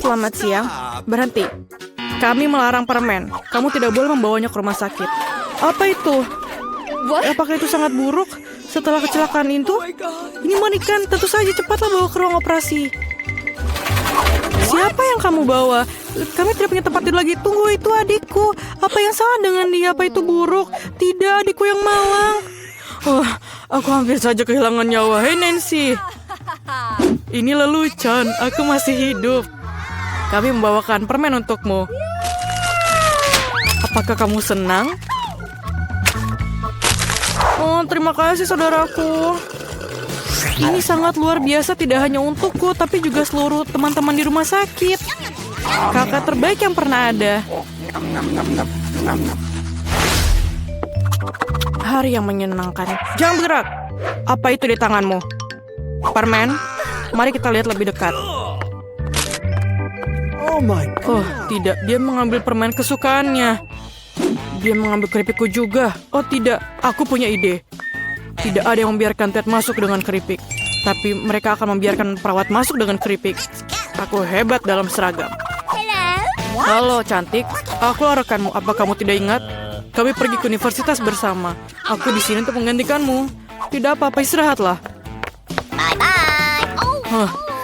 selamat siang. Berhenti. Kami melarang permen. Kamu tidak boleh membawanya ke rumah sakit. Apa itu? Apakah itu sangat buruk? Setelah kecelakaan itu? Ini mengerikan. Tentu saja cepatlah bawa ke ruang operasi. Siapa yang kamu bawa? Kami tidak punya tempat tidur lagi. Tunggu, itu adikku. Apa yang salah dengan dia? Apa itu buruk? Tidak, adikku yang malang. Aku hampir saja kehilangan nyawa. Hei Nancy. Ini lelucon. Aku masih hidup. Kami membawakan permen untukmu. Apakah kamu senang? Oh, terima kasih saudaraku. Ini sangat luar biasa, tidak hanya untukku, tapi juga seluruh teman-teman di rumah sakit. Kakak terbaik yang pernah ada. Hari yang menyenangkan. Jangan bergerak. Apa itu di tanganmu? Permen? Mari kita lihat lebih dekat. Oh, tidak. Dia mengambil permen kesukaannya. Dia mengambil keripikku juga. Oh, tidak. Aku punya ide. Tidak ada yang membiarkan Ted masuk dengan keripik. Tapi mereka akan membiarkan perawat masuk dengan keripik. Aku hebat dalam seragam. Halo, cantik. Aku rekanmu. Apa kamu tidak ingat? Kami pergi ke universitas bersama. Aku di sini untuk menggantikanmu. Tidak apa-apa, istirahatlah.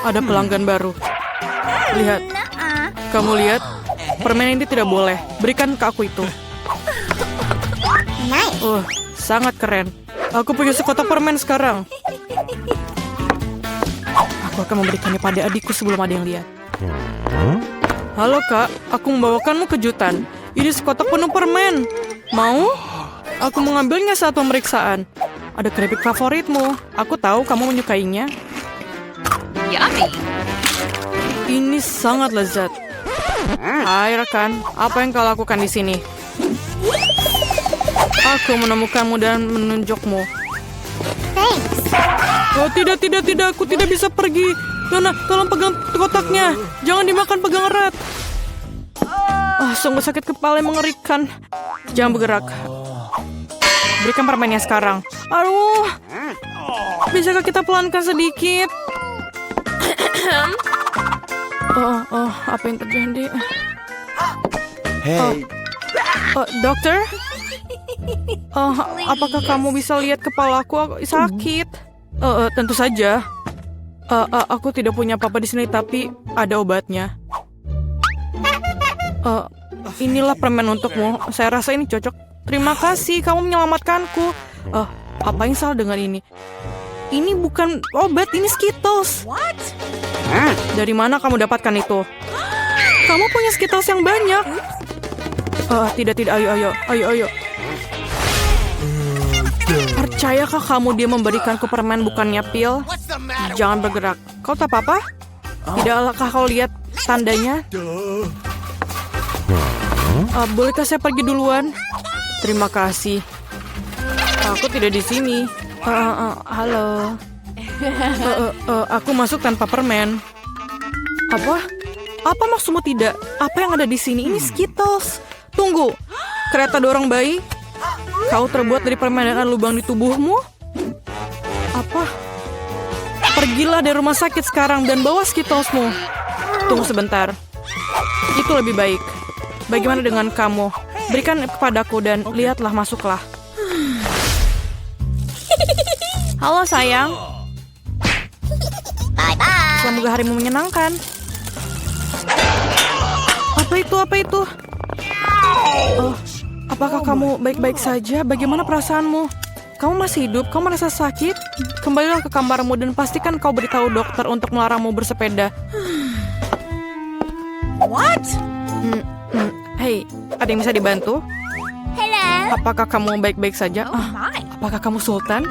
Ada pelanggan baru. Lihat. Kamu lihat? Permen ini tidak boleh. Berikan ke aku itu. Sangat keren. Aku punya sekotak permen sekarang. Aku akan memberikannya pada adikku sebelum ada yang lihat. Halo kak, aku membawakanmu kejutan. Ini sekotak penuh permen. Mau? Aku mengambilnya saat pemeriksaan. Ada keripik favoritmu. Aku tahu kamu menyukainya. Yummy. Ini sangat lezat. Hai rekan, apa yang kau lakukan di sini? Aku menemukanmu dan menunjukmu. Oh tidak, aku tidak bisa pergi. Nona, tolong pegang kotaknya. Jangan dimakan, pegang erat. Sungguh sakit kepala yang mengerikan. Jangan bergerak. Berikan permennya sekarang. Aduh, bisakah kita pelankan sedikit? Apa yang terjadi? Hey. Dokter? Apakah kamu bisa lihat kepalaku? Aku sakit. Tentu saja. Aku tidak punya apa-apa di sini, tapi ada obatnya. Inilah permen untukmu. Saya rasa ini cocok. Terima kasih, kamu menyelamatkanku. Apa yang salah dengan ini? Ini bukan obat, ini Skittles. Dari mana kamu dapatkan itu? Kamu punya Skittles yang banyak. Tidak, ayo. Percayakah kamu dia memberikanku permen bukannya pil? Jangan bergerak. Kau tak apa-apa? Tidakkah kau lihat tandanya? Bolehkah saya pergi duluan? Terima kasih. Aku tidak di sini. Halo. Aku masuk tanpa permen. Apa? Apa maksudmu tidak? Apa yang ada di sini? Ini Skittles. Tunggu. Kereta dorong bayi? Kau terbuat dari permen dan ada lubang di tubuhmu? Apa? Pergilah dari rumah sakit sekarang dan bawa Skittlesmu. Tunggu sebentar. Itu lebih baik. Bagaimana dengan kamu? Berikan kepadaku dan lihatlah, masuklah. Halo sayang. Semoga harimu menyenangkan. Apa itu? Apakah kamu baik-baik saja? Bagaimana perasaanmu? Kamu masih hidup? Kamu merasa sakit? Kembalilah ke kamarmu dan pastikan kau beritahu dokter untuk melarangmu bersepeda. What? Hei, ada yang bisa dibantu? Hello. Apakah kamu baik-baik saja? Oh my. Apakah kamu Sultan?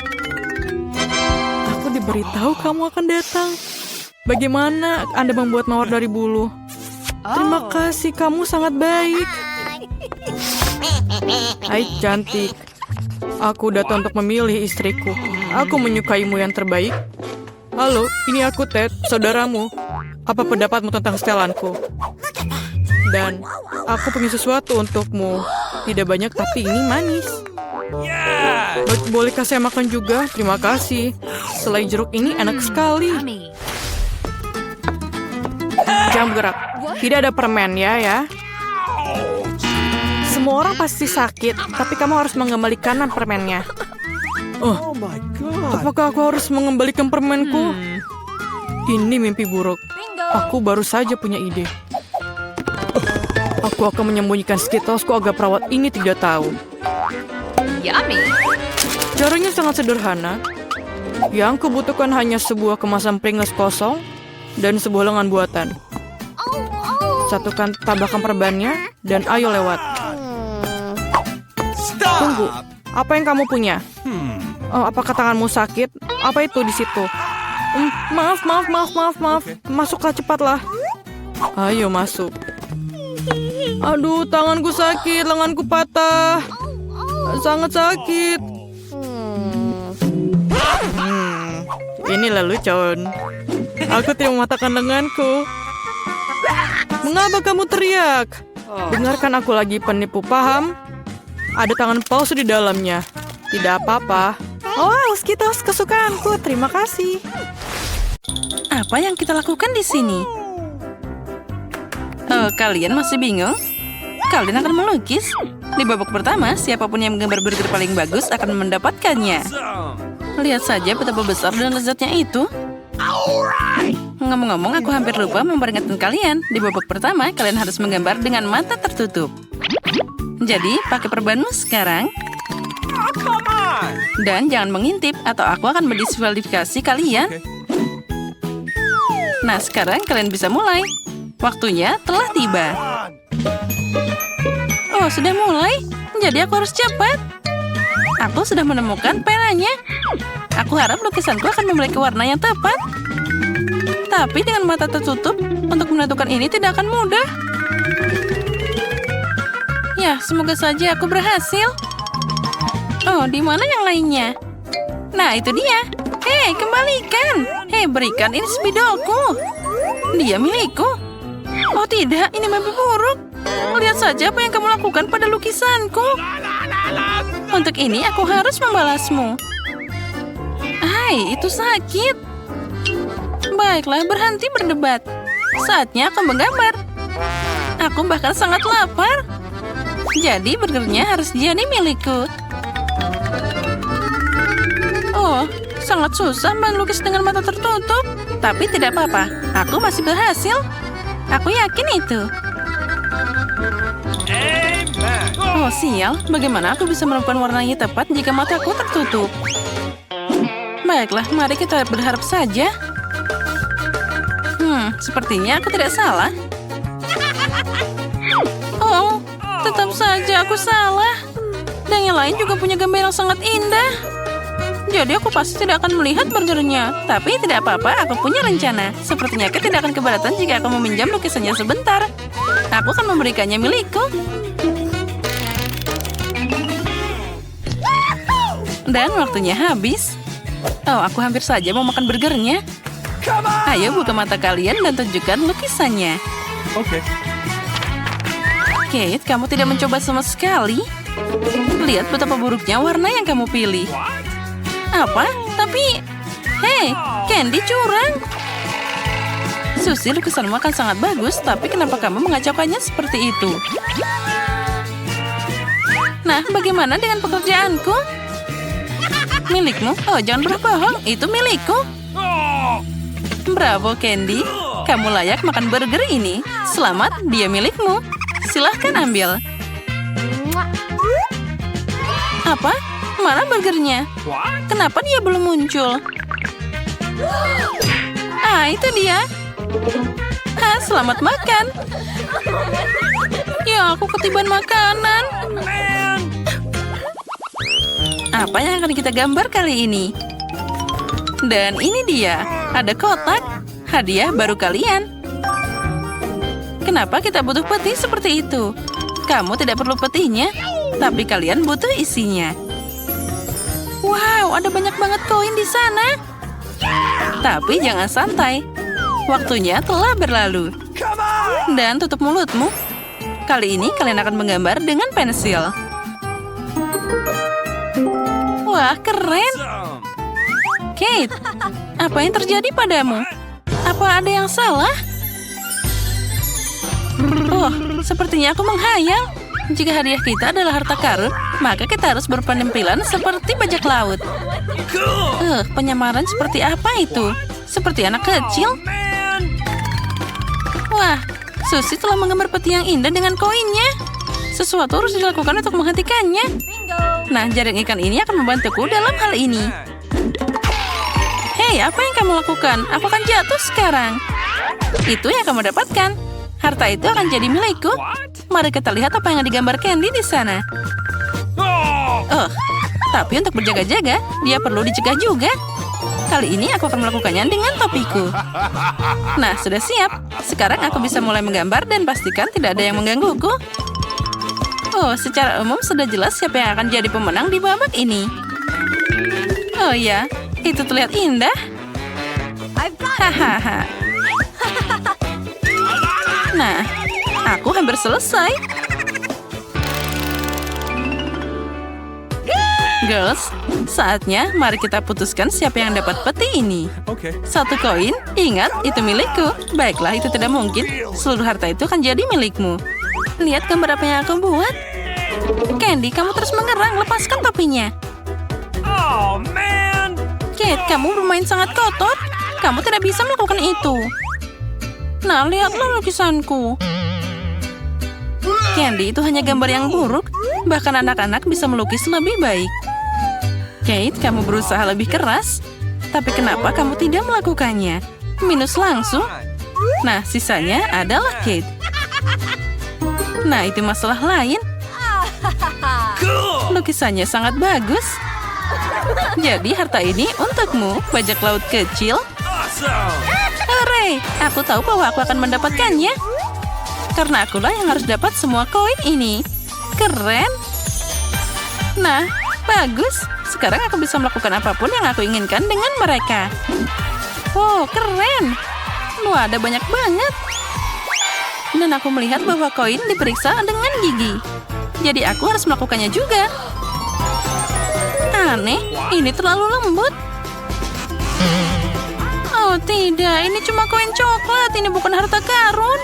Aku diberitahu kamu akan datang. Bagaimana Anda membuat mawar dari bulu? Terima kasih, kamu sangat baik. Hai cantik. Aku datang untuk memilih istriku. Aku menyukaimu yang terbaik. Halo, ini aku Ted, saudaramu. Apa pendapatmu tentang setelanku? Dan aku punya sesuatu untukmu. Tidak banyak, tapi ini manis. Bolehkah saya makan juga? Terima kasih. Selai jeruk ini enak sekali. Yummy. jangan bergerak. Tidak ada permen ya. Semua orang pasti sakit, tapi kamu harus mengembalikan permennya. Oh, apakah aku harus mengembalikan permenku? Ini mimpi buruk. Aku baru saja punya ide. Aku akan menyembunyikan Skittlesku agar perawat ini tidak tahu. Yummy. Caranya sangat sederhana. Yang kubutuhkan hanya sebuah kemasan Pringles kosong dan sebuah lengan buatan. Satukan tabakan perbannya dan ayo lewat. Tunggu, apa yang kamu punya? Oh, apakah tanganmu sakit? Apa itu di situ? Maaf. Masuklah cepatlah. Ayo masuk. Aduh, tanganku sakit, lenganku patah. Sangat sakit. Ini lelucon. Aku tidak mematahkan lenganku. Mengapa kamu teriak? Dengarkan aku lagi, penipu, paham? Ada tangan palsu di dalamnya. Tidak apa-apa. Oh, Skittles kesukaanku. Terima kasih. Apa yang kita lakukan di sini? Oh, kalian masih bingung? Kalian akan melukis. Di babak pertama, siapapun yang menggambar burger paling bagus akan mendapatkannya. Lihat saja betapa besar dan lezatnya itu. Ngomong-ngomong, aku hampir lupa memperingatkan kalian. Di babak pertama, kalian harus menggambar dengan mata tertutup. Jadi, pakai perbanmu sekarang. Dan jangan mengintip, atau aku akan mendiskualifikasi kalian. Nah, sekarang kalian bisa mulai. Waktunya telah tiba. Oh, sudah mulai? Jadi aku harus cepat. Aku sudah menemukan penanya. Aku harap lukisanku akan memiliki warna yang tepat. Tapi dengan mata tertutup, untuk menentukan ini tidak akan mudah. Ya, semoga saja aku berhasil. Oh, di mana yang lainnya? Nah, itu dia. Hei, kembalikan. Hei, berikan ini spidolku. Dia milikku. Oh tidak, ini mimpi buruk. Lihat saja apa yang kamu lakukan pada lukisanku. Untuk ini aku harus membalasmu. Hai, itu sakit. Baiklah, berhenti berdebat. Saatnya aku menggambar. Aku bahkan sangat lapar. Jadi burgernya harus jadi milikku. Oh, sangat susah melukis dengan mata tertutup. Tapi tidak apa-apa, aku masih berhasil. Aku yakin itu. Oh, sial. Bagaimana aku bisa menemukan warnanya tepat jika mataku tertutup? Baiklah, mari kita berharap saja. Sepertinya aku tidak salah. Oh, tetap saja aku salah. Dan yang lain juga punya gambar yang sangat indah. Jadi aku pasti tidak akan melihat burgernya. Tapi tidak apa-apa, aku punya rencana. Sepertinya aku tidak akan keberatan jika aku meminjam lukisannya sebentar. Aku akan memberikannya milikku. Dan waktunya habis. Oh, aku hampir saja mau makan burgernya. Ayo buka mata kalian dan tunjukkan lukisannya. Oke. Kate, kamu tidak mencoba sama sekali. Lihat betapa buruknya warna yang kamu pilih. Apa? Tapi... Hei, Candy curang. Susie, lukisanmu akan sangat bagus, tapi kenapa kamu mengacaukannya seperti itu? Nah, bagaimana dengan pekerjaanku? Milikmu? Oh, jangan berbohong, itu milikku. Bravo, Candy. Kamu layak makan burger ini. Selamat, dia milikmu. Silahkan ambil. Apa? Mana burgernya? Kenapa dia belum muncul? Ah, itu dia. Ah, selamat makan. Ya, aku ketiban makanan. Apa yang akan kita gambar kali ini? Dan ini dia. Ada kotak. Hadiah baru kalian. Kenapa kita butuh peti seperti itu? Kamu tidak perlu petinya, tapi kalian butuh isinya. Wow, ada banyak banget koin di sana. Tapi jangan santai. Waktunya telah berlalu. Dan tutup mulutmu. Kali ini kalian akan menggambar dengan pensil. Wah, keren. Kate, apa yang terjadi padamu? Apa ada yang salah? Oh, sepertinya aku menghayal. Jika hadiah kita adalah harta karun, maka kita harus berpenampilan seperti bajak laut. Penyamaran seperti apa itu? Seperti anak kecil? Wah, Susi telah menggambar peti yang indah dengan koinnya. Sesuatu harus dilakukan untuk menghentikannya. Nah, jaring ikan ini akan membantuku dalam hal ini. Hei, apa yang kamu lakukan? Aku akan jatuh sekarang. Itu yang kamu dapatkan. Harta itu akan jadi milikku. Mari kita lihat apa yang digambar Candy di sana. Tapi untuk berjaga-jaga, dia perlu dicegah juga. Kali ini aku akan melakukannya dengan topiku. Nah, sudah siap. Sekarang aku bisa mulai menggambar dan pastikan tidak ada yang menggangguku. Oh, secara umum sudah jelas siapa yang akan jadi pemenang di babak ini. Oh ya, itu terlihat indah. Hahaha. Nah, aku hampir selesai. Girls, saatnya mari kita putuskan siapa yang dapat peti ini. Satu koin, ingat itu milikku. Baiklah, itu tidak mungkin. Seluruh harta itu akan jadi milikmu. Lihat gambar apa yang aku buat. Candy, kamu terus mengerang. Lepaskan topinya. Kate, kamu bermain sangat kotor. Kamu tidak bisa melakukan itu. Nah, lihatlah lukisanku. Candy, itu hanya gambar yang buruk. Bahkan anak-anak bisa melukis lebih baik. Kate, kamu berusaha lebih keras. Tapi kenapa kamu tidak melakukannya? Minus langsung. Nah, sisanya adalah Kate. Nah, itu masalah lain. Lukisannya sangat bagus. Jadi harta ini untukmu, bajak laut kecil. Hooray! Aku tahu bahwa aku akan mendapatkannya. Karena akulah yang harus dapat semua koin ini. Keren. Nah, bagus. Sekarang aku bisa melakukan apapun yang aku inginkan dengan mereka. Wow, keren. Wah, ada banyak banget. Dan aku melihat bahwa koin diperiksa dengan gigi. Jadi aku harus melakukannya juga. Aneh, ini terlalu lembut. Oh tidak, ini cuma koin coklat. Ini bukan harta karun.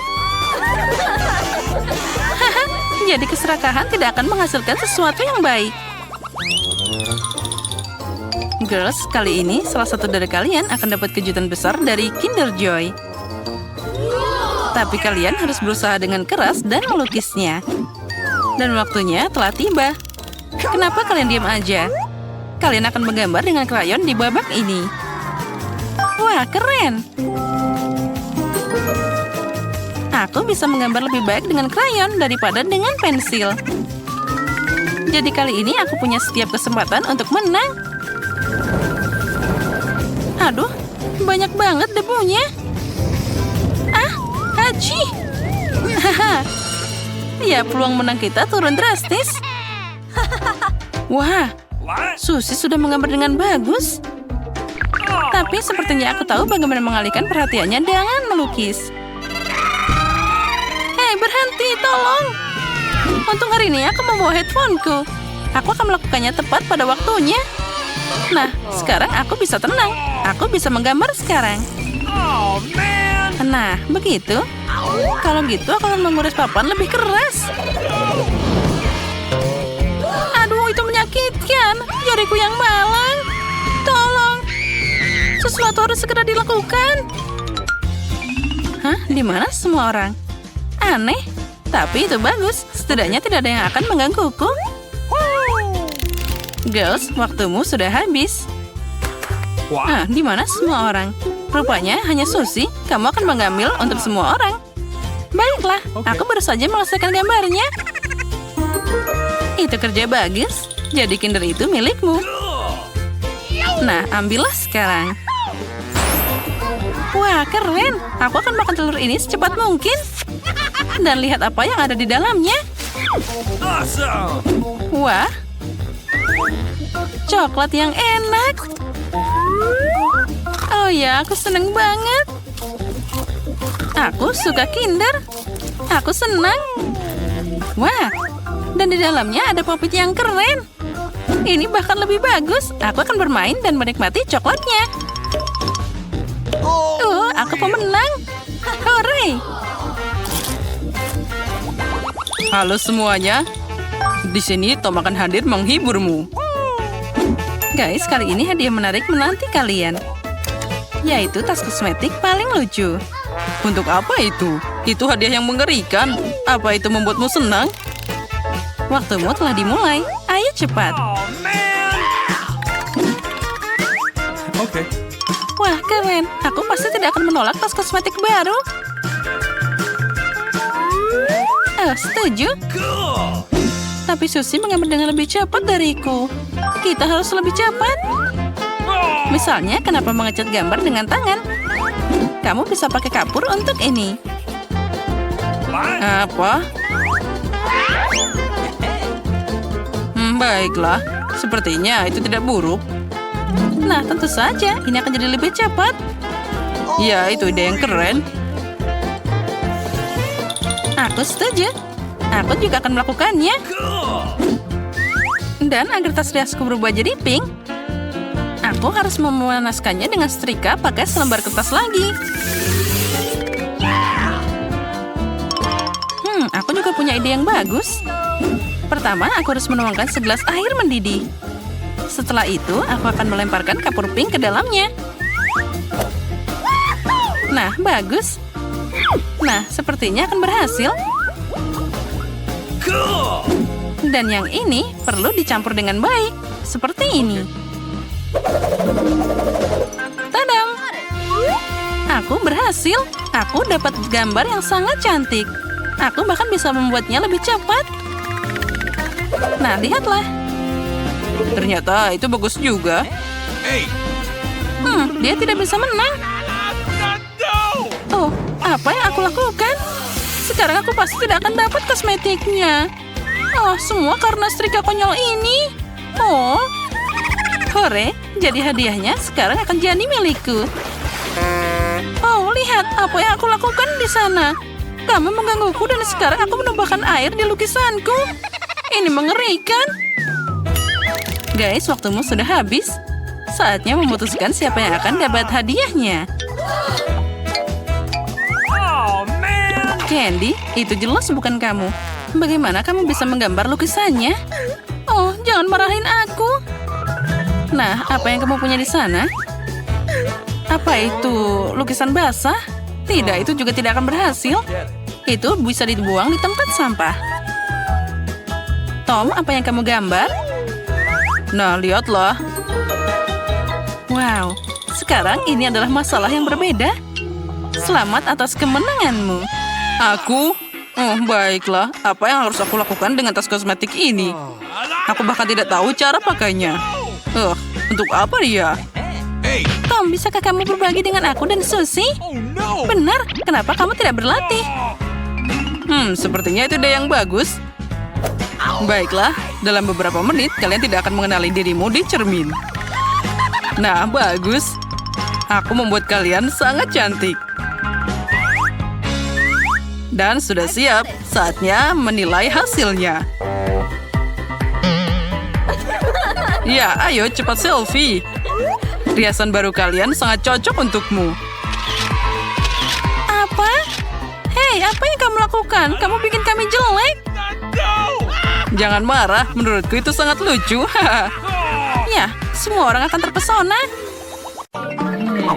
Jadi keserakahan tidak akan menghasilkan sesuatu yang baik. Girls, kali ini salah satu dari kalian akan dapat kejutan besar dari Kinder Joy. Tapi kalian harus berusaha dengan keras dan melukisnya. Dan waktunya telah tiba. Kenapa kalian diam aja? Kalian akan menggambar dengan krayon di babak ini. Wah, keren! Aku bisa menggambar lebih baik dengan krayon daripada dengan pensil. Jadi kali ini aku punya setiap kesempatan untuk menang. Aduh, banyak banget debunya. Haji! Haha. Ya, peluang menang kita turun drastis. Wah, Susi sudah menggambar dengan bagus. Tapi sepertinya aku tahu bagaimana mengalihkan perhatiannya dengan melukis. Hei, berhenti, tolong. Untung hari ini aku membawa headphoneku. Aku akan melakukannya tepat pada waktunya. Nah, sekarang aku bisa tenang. Aku bisa menggambar sekarang. Nah, begitu. Kalau gitu, aku akan mengurus papan lebih keras. Aduh, itu menyakitkan. Jariku yang malang. Tolong. Sesuatu harus segera dilakukan. Hah? Di mana semua orang? Aneh. Tapi itu bagus. Setidaknya tidak ada yang akan menggangguku. Girls, waktumu sudah habis. Di mana semua orang? Rupanya hanya Susi. Kamu akan mengambil untuk semua orang. Baiklah, aku baru saja melesaikan gambarnya. Itu kerja bagus. Jadi Kinder itu milikmu. Nah, ambillah sekarang. Wah, keren. Aku akan makan telur ini secepat mungkin. Dan lihat apa yang ada di dalamnya. Wah, coklat yang enak. Oh ya, aku senang banget. Aku suka Kinder. Aku senang. Wah, dan di dalamnya ada popit yang keren. Ini bahkan lebih bagus. Aku akan bermain dan menikmati coklatnya. Aku pemenang. Hooray! Halo semuanya. Di sini Tom akan hadir menghiburmu. Guys, kali ini hadiah menarik menanti kalian. Yaitu tas kosmetik paling lucu. Untuk apa itu? Itu hadiah yang mengerikan. Apa itu membuatmu senang? Waktumu telah dimulai. Ayo cepat. Oke. Wah, keren. Aku pasti tidak akan menolak tas kosmetik baru. Oh, setuju. Tapi Susie mengambil dengan lebih cepat dariku. Kita harus lebih cepat. Misalnya, kenapa mengecat gambar dengan tangan? Kamu bisa pakai kapur untuk ini. Apa? Baiklah. Sepertinya itu tidak buruk. Nah, tentu saja. Ini akan jadi lebih cepat. Ya, itu ide yang keren. Aku setuju. Aku juga akan melakukannya. Dan agar tas riasku berubah jadi pink, aku harus memanaskannya dengan setrika pakai selembar kertas lagi. Aku juga punya ide yang bagus. Pertama, aku harus menuangkan segelas air mendidih. Setelah itu, aku akan melemparkan kapur pink ke dalamnya. Nah, bagus. Nah, sepertinya akan berhasil. Dan yang ini perlu dicampur dengan baik. Seperti ini. Tadam! Aku berhasil. Aku dapat gambar yang sangat cantik. Aku bahkan bisa membuatnya lebih cepat. Nah, lihatlah. Ternyata itu bagus juga. Dia tidak bisa menang. Oh, apa yang aku lakukan? Sekarang aku pasti tidak akan dapat kosmetiknya. Oh, semua karena setrika konyol ini. Oh, hore, jadi hadiahnya sekarang akan jadi milikku. Oh, lihat apa yang aku lakukan di sana. Kamu menggangguku dan sekarang aku menumpahkan air di lukisanku. Ini mengerikan. Guys, waktumu sudah habis. Saatnya memutuskan siapa yang akan dapat hadiahnya. Candy, itu jelas bukan kamu. Bagaimana kamu bisa menggambar lukisannya? Oh, jangan marahin aku. Nah, apa yang kamu punya di sana? Apa itu? Lukisan basah? Tidak, itu juga tidak akan berhasil. Itu bisa dibuang di tempat sampah. Tom, apa yang kamu gambar? Nah, lihatlah. Wow, sekarang ini adalah masalah yang berbeda. Selamat atas kemenanganmu. Aku? Oh, baiklah. Apa yang harus aku lakukan dengan tas kosmetik ini? Aku bahkan tidak tahu cara pakainya. Untuk apa dia? Tom, bisakah kamu berbagi dengan aku dan Susie? Benar, kenapa kamu tidak berlatih? Sepertinya itu ide yang bagus. Baiklah, dalam beberapa menit kalian tidak akan mengenali dirimu di cermin. Nah, bagus. Aku membuat kalian sangat cantik. Dan sudah siap, saatnya menilai hasilnya. Ya, ayo cepat selfie. Riasan baru kalian sangat cocok untukmu. Apa? Hei, apa yang kamu lakukan? Kamu bikin kami jelek. Jangan marah, menurutku itu sangat lucu. Ya, semua orang akan terpesona.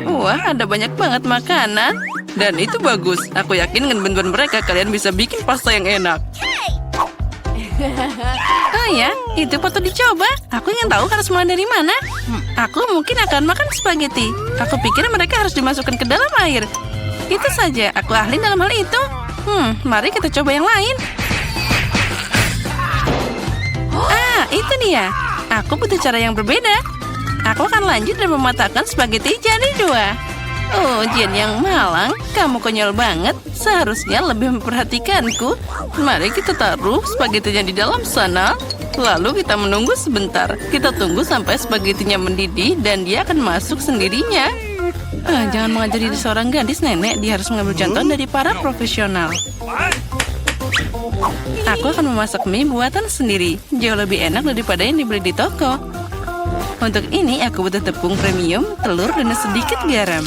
Wah, ada banyak banget makanan. Dan itu bagus. Aku yakin dengan bantuan mereka kalian bisa bikin pasta yang enak. Oh ya, itu patut dicoba. Aku ingin tahu harus mulai dari mana. Aku mungkin akan makan spaghetti. Aku pikir mereka harus dimasukkan ke dalam air. Itu saja, aku ahli dalam hal itu. Mari kita coba yang lain. Itu dia. Aku butuh cara yang berbeda. Aku akan lanjut dan mematahkan spaghetti jadi 2. Oh, Jen yang malang, kamu konyol banget. Seharusnya lebih memperhatikanku. Mari kita taruh spagettinya di dalam sana. Lalu kita menunggu sebentar. Kita tunggu sampai spagettinya mendidih dan dia akan masuk sendirinya. Jangan mengajari seorang gadis, nenek. Dia harus mengambil contoh dari para profesional. Aku akan memasak mie buatan sendiri. Jauh lebih enak daripada yang dibeli di toko. Untuk ini aku butuh tepung premium, telur, dan sedikit garam.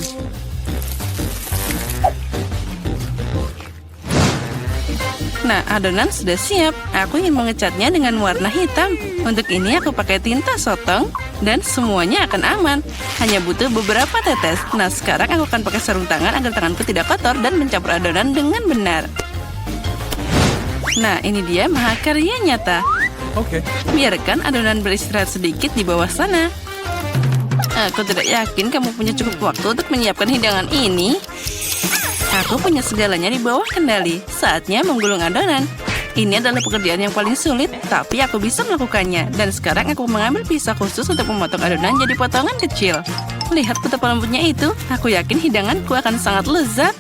Nah, adonan sudah siap. Aku ingin mengecatnya dengan warna hitam. Untuk ini aku pakai tinta sotong dan semuanya akan aman. Hanya butuh beberapa tetes. Nah, sekarang aku akan pakai sarung tangan agar tanganku tidak kotor dan mencampur adonan dengan benar. Nah, ini dia mahakarya nyata. Okay. Biarkan adonan beristirahat sedikit di bawah sana. Aku tidak yakin kamu punya cukup waktu untuk menyiapkan hidangan ini. Aku punya segalanya di bawah kendali. Saatnya menggulung adonan. Ini adalah pekerjaan yang paling sulit, tapi aku bisa melakukannya. Dan sekarang aku mengambil pisau khusus untuk memotong adonan jadi potongan kecil. Lihat betapa lembutnya itu. Aku yakin hidanganku akan sangat lezat.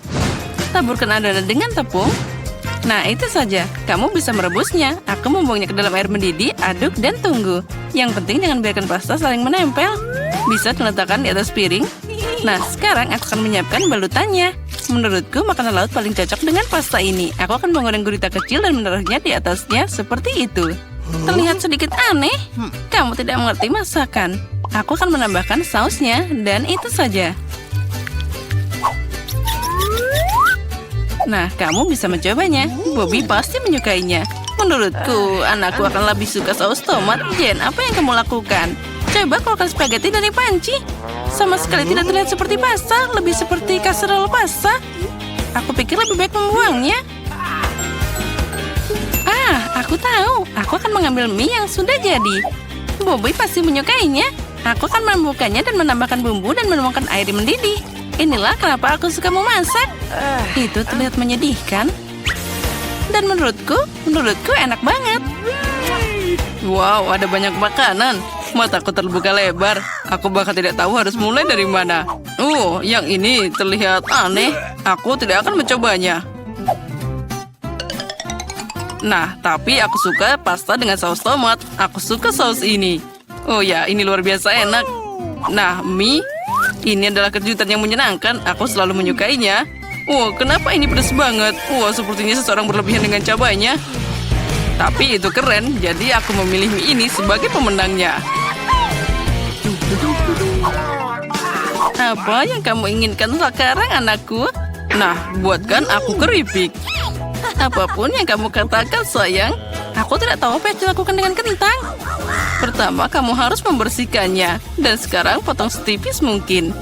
Taburkan adonan dengan tepung. Nah, itu saja. Kamu bisa merebusnya. Aku membuangnya ke dalam air mendidih, aduk, dan tunggu. Yang penting jangan biarkan pasta saling menempel. Bisa diletakkan di atas piring. Nah, sekarang aku akan menyiapkan balutannya. Menurutku, makanan laut paling cocok dengan pasta ini. Aku akan menggoreng gurita kecil dan menaruhnya di atasnya seperti itu. Terlihat sedikit aneh. Kamu tidak mengerti masakan. Aku akan menambahkan sausnya, dan itu saja. Nah, kamu bisa mencobanya. Bobby pasti menyukainya. Menurutku, anakku akan lebih suka saus tomat. Jen, apa yang kamu lakukan? Coba keluarkan spaghetti dari panci. Sama sekali tidak terlihat seperti pasta, lebih seperti kasserole pasta. Aku pikir lebih baik membuangnya. Aku tahu. Aku akan mengambil mie yang sudah jadi. Bobby pasti menyukainya. Aku akan membukanya dan menambahkan bumbu dan menuangkan air mendidih. Inilah kenapa aku suka memasak. Itu terlihat menyedihkan. Dan menurutku enak banget. Wow, ada banyak makanan. Mataku terbuka lebar. Aku bahkan tidak tahu harus mulai dari mana. Yang ini terlihat aneh. Aku tidak akan mencobanya. Nah, tapi aku suka pasta dengan saus tomat. Aku suka saus ini. Oh ya, ini luar biasa enak. Nah, mie. Ini adalah kejutan yang menyenangkan. Aku selalu menyukainya. Kenapa ini pedas banget? Sepertinya seseorang berlebihan dengan cabainya. Tapi itu keren, jadi aku memilih mie ini sebagai pemenangnya. Apa yang kamu inginkan sekarang, anakku? Nah, buatkan aku keripik. Apapun yang kamu katakan, sayang. Aku tidak tahu apa yang dilakukan dengan kentang. Pertama, kamu harus membersihkannya. Dan sekarang potong setipis mungkin.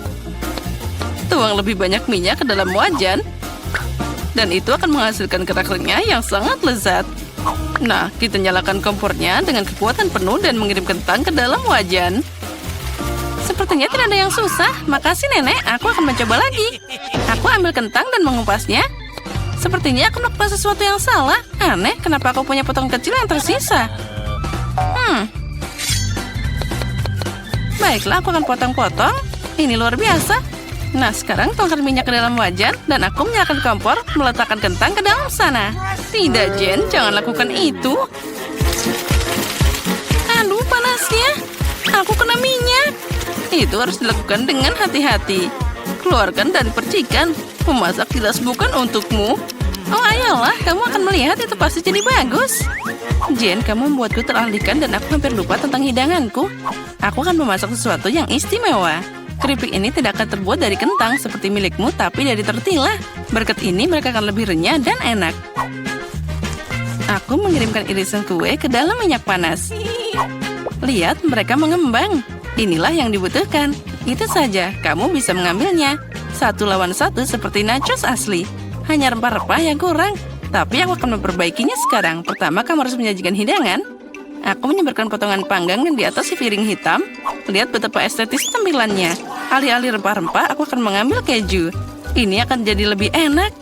Tuang lebih banyak minyak ke dalam wajan. Dan itu akan menghasilkan kerak renyah yang sangat lezat. Nah, kita nyalakan kompornya dengan kekuatan penuh dan mengirim kentang ke dalam wajan. Sepertinya tidak ada yang susah. Makasih, Nenek. Aku akan mencoba lagi. Aku ambil kentang dan mengupasnya. Sepertinya aku melakukan sesuatu yang salah. Aneh, kenapa aku punya potong kecil yang tersisa? Baiklah, aku akan potong-potong. Ini luar biasa. Nah, sekarang tuangkan minyak ke dalam wajan dan aku menyalakan kompor, meletakkan kentang ke dalam sana. Tidak, Jen, jangan lakukan itu. Aduh, panasnya. Aku kena minyak. Itu harus dilakukan dengan hati-hati. Keluarkan dari percikan. Memasak jelas bukan untukmu. Ayolah, kamu akan melihat itu pasti jadi bagus. Jen, kamu membuatku teralihkan dan aku hampir lupa tentang hidanganku. Aku akan memasak sesuatu yang istimewa. Keripik ini tidak akan terbuat dari kentang seperti milikmu, tapi dari tortilla. Berkat ini mereka akan lebih renyah dan enak. Aku mengirimkan irisan kue ke dalam minyak panas. Lihat, mereka mengembang. Inilah yang dibutuhkan. Itu saja, kamu bisa mengambilnya. 1 lawan 1 seperti nachos asli. Hanya rempah-rempah yang kurang. Tapi aku akan memperbaikinya sekarang. Pertama, kamu harus menyajikan hidangan. Aku menyebarkan potongan panggang di atas si piring hitam. Lihat betapa estetis tampilannya. Alih-alih rempah-rempah, aku akan mengambil keju. Ini akan jadi lebih enak.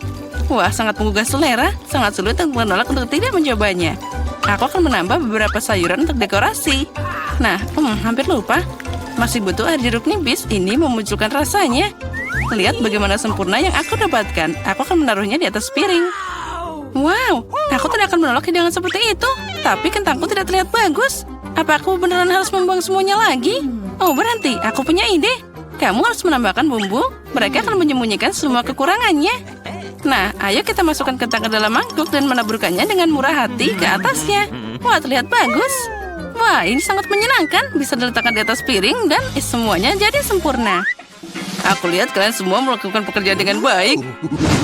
Wah, sangat menggugah selera. Sangat sulit untuk menolak untuk tidak mencobanya. Aku akan menambah beberapa sayuran untuk dekorasi. Nah, hampir lupa. Masih butuh air jeruk nipis. Ini memunculkan rasanya. Lihat bagaimana sempurna yang aku dapatkan. Aku akan menaruhnya di atas piring. Wow, aku tidak akan menolak hidangan seperti itu. Tapi kentangku tidak terlihat bagus. Apa aku beneran harus membuang semuanya lagi? Berhenti, aku punya ide. Kamu harus menambahkan bumbu. Mereka akan menyembunyikan semua kekurangannya. Nah, ayo kita masukkan kentang ke dalam mangkuk dan menaburkannya dengan murah hati ke atasnya. Wah, terlihat bagus. Wah, ini sangat menyenangkan. Bisa diletakkan di atas piring dan semuanya jadi sempurna. Aku lihat kalian semua melakukan pekerjaan dengan baik.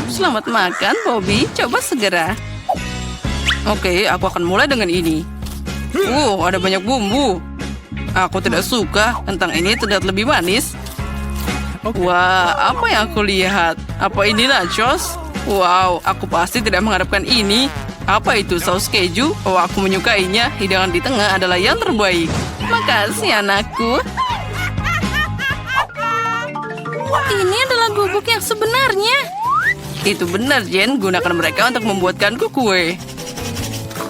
Selamat makan, Bobby. Coba segera. Oke, aku akan mulai dengan ini. Ada banyak bumbu. Aku tidak suka. Kentang ini terlihat lebih manis. Wah, apa yang aku lihat? Apa ini nachos? Wow, aku pasti tidak mengharapkan ini. Apa itu, saus keju? Oh, aku menyukainya. Hidangan di tengah adalah yang terbaik. Makasih, anakku. Ini adalah gubuk yang sebenarnya. Itu benar, Jen. Gunakan mereka untuk membuatkanku kue.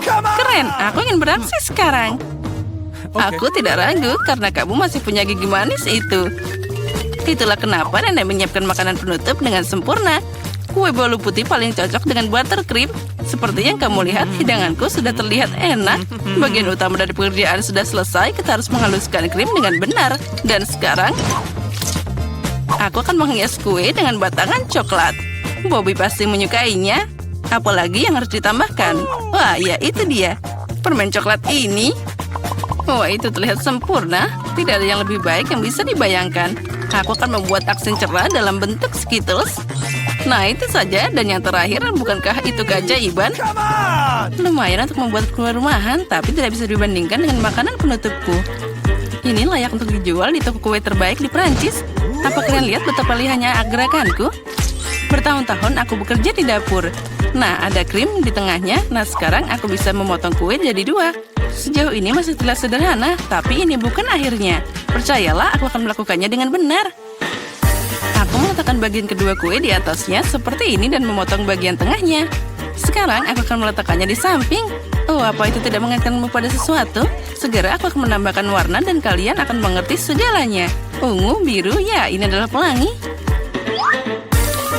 Keren, aku ingin beraksi sekarang. Aku tidak ragu karena kamu masih punya gigi manis itu. Itulah kenapa nenek menyiapkan makanan penutup dengan sempurna. Kue bolu putih paling cocok dengan buttercream. Seperti yang kamu lihat, hidanganku sudah terlihat enak. Bagian utama dari pekerjaan sudah selesai. Kita harus menghaluskan krim dengan benar. Dan sekarang, aku akan menghias kue dengan batangan coklat. Bobby pasti menyukainya. Apalagi yang harus ditambahkan? Wah, ya itu dia. Permen coklat ini. Wah, itu terlihat sempurna. Tidak ada yang lebih baik yang bisa dibayangkan. Aku akan membuat aksen cerah dalam bentuk Skittles. Nah, itu saja. Dan yang terakhir, bukankah itu keajaiban? Lumayan untuk membuat kue rumahan, tapi tidak bisa dibandingkan dengan makanan penutupku. Ini layak untuk dijual di toko kue terbaik di Prancis. Apa kalian lihat betapa lihatnya gerakanku? Bertahun-tahun aku bekerja di dapur. Nah, ada krim di tengahnya. Nah, sekarang aku bisa memotong kue jadi 2. Sejauh ini masih terlihat sederhana, tapi ini bukan akhirnya. Percayalah, aku akan melakukannya dengan benar. Aku meletakkan bagian kedua kue di atasnya seperti ini dan memotong bagian tengahnya. Sekarang aku akan meletakkannya di samping. Oh, apa itu tidak mengingatkanmu pada sesuatu? Segera aku akan menambahkan warna dan kalian akan mengerti segalanya. Ungu, biru, ya ini adalah pelangi.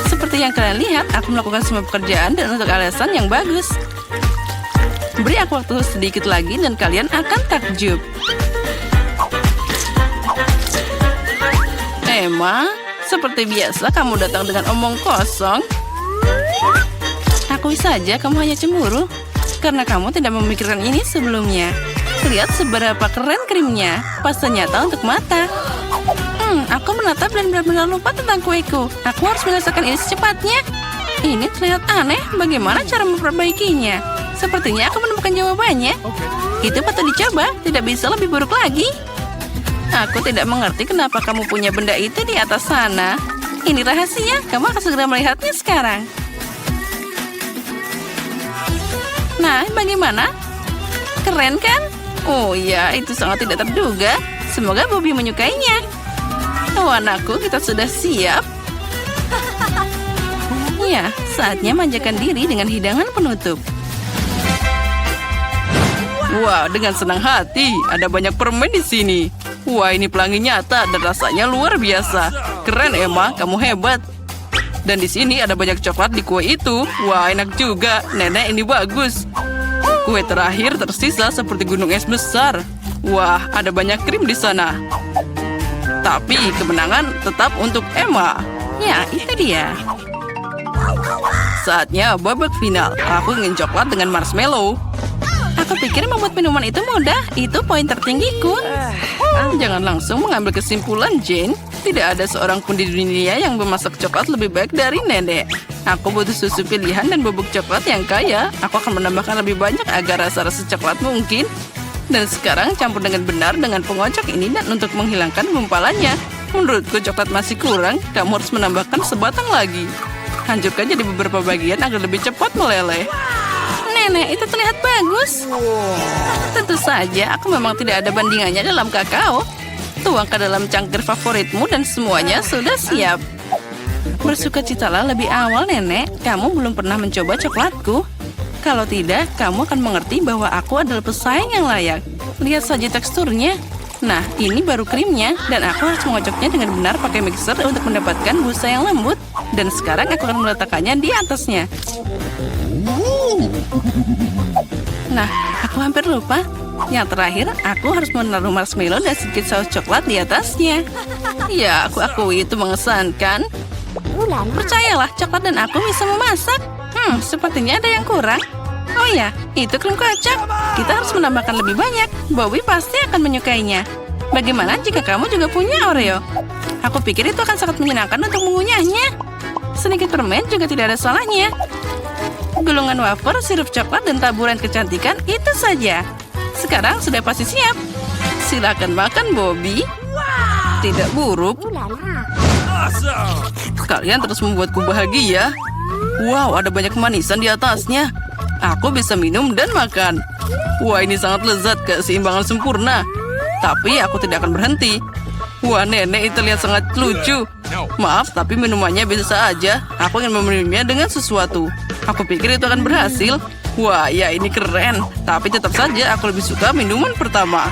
Seperti yang kalian lihat, aku melakukan semua pekerjaan dan untuk alasan yang bagus. Beri aku waktu sedikit lagi dan kalian akan takjub. Emma, seperti biasa kamu datang dengan omong kosong. Akui saja kamu hanya cemburu karena kamu tidak memikirkan ini sebelumnya. Lihat seberapa keren krimnya. Pasta nyata untuk mata. Aku menatap dan benar-benar lupa tentang kueku. Aku harus menyelesaikan ini secepatnya. Ini terlihat aneh. Bagaimana cara memperbaikinya? Sepertinya aku menemukan jawabannya. Itu patut dicoba. Tidak bisa lebih buruk lagi. Aku tidak mengerti kenapa kamu punya benda itu di atas sana. Ini rahasia. Kamu akan segera melihatnya sekarang. Nah, bagaimana? Keren kan? Oh ya, itu sangat tidak terduga. Semoga Bobby menyukainya. Oh anakku, kita sudah siap. Ya, saatnya manjakan diri dengan hidangan penutup. Wah, dengan senang hati. Ada banyak permen di sini. Wah, ini pelangi nyata dan rasanya luar biasa. Keren, Emma. Kamu hebat. Dan di sini ada banyak coklat di kue itu. Wah, enak juga. Nenek, ini bagus. Kue terakhir tersisa seperti gunung es besar. Wah, ada banyak krim di sana. Tapi kemenangan tetap untuk Emma. Ya, itu dia. Saatnya babak final. Aku ingin coklat dengan marshmallow. Aku pikir membuat minuman itu mudah. Itu poin tertinggiku. Jangan langsung mengambil kesimpulan, Jane. Tidak ada seorang pun di dunia yang memasak coklat lebih baik dari nenek. Aku butuh susu pilihan dan bubuk coklat yang kaya. Aku akan menambahkan lebih banyak agar rasa-rasa coklat mungkin. Dan sekarang campur dengan benar dengan pengocok ini dan untuk menghilangkan gumpalannya. Menurutku coklat masih kurang. Kamu harus menambahkan sebatang lagi. Hancurkan jadi beberapa bagian agar lebih cepat meleleh. Nenek, itu terlihat bagus. Tentu saja, aku memang tidak ada bandingannya dalam kakao. Tuang ke dalam cangkir favoritmu dan semuanya sudah siap. Bersukacitalah lebih awal, Nenek. Kamu belum pernah mencoba coklatku. Kalau tidak, kamu akan mengerti bahwa aku adalah pesaing yang layak. Lihat saja teksturnya. Nah, ini baru krimnya. Dan aku harus mengocoknya dengan benar pakai mixer untuk mendapatkan busa yang lembut. Dan sekarang aku akan meletakkannya di atasnya. Nah, aku hampir lupa. Yang terakhir, aku harus menaruh marshmallow dan sedikit saus coklat di atasnya. Ya, aku akui itu mengesankan. Percayalah, coklat dan aku bisa memasak. Sepertinya ada yang kurang. Oh ya, itu krim kocok. Kita harus menambahkan lebih banyak. Bobby pasti akan menyukainya. Bagaimana jika kamu juga punya Oreo? Aku pikir itu akan sangat menyenangkan untuk mengunyahnya. Sedikit permen juga tidak ada salahnya. Gulungan wafer, sirup coklat, dan taburan kecantikan itu saja. Sekarang sudah pasti siap. Silakan makan, Bobby. Tidak buruk. Kalian terus membuatku bahagia. Wow, ada banyak kemanisan di atasnya. Aku bisa minum dan makan. Wah, ini sangat lezat, keseimbangan sempurna. Tapi aku tidak akan berhenti. Wah, nenek itu terlihat sangat lucu. Maaf, tapi minumannya biasa aja. Aku ingin meminumnya dengan sesuatu. Aku pikir itu akan berhasil. Wah, ya ini keren. Tapi tetap saja aku lebih suka minuman pertama.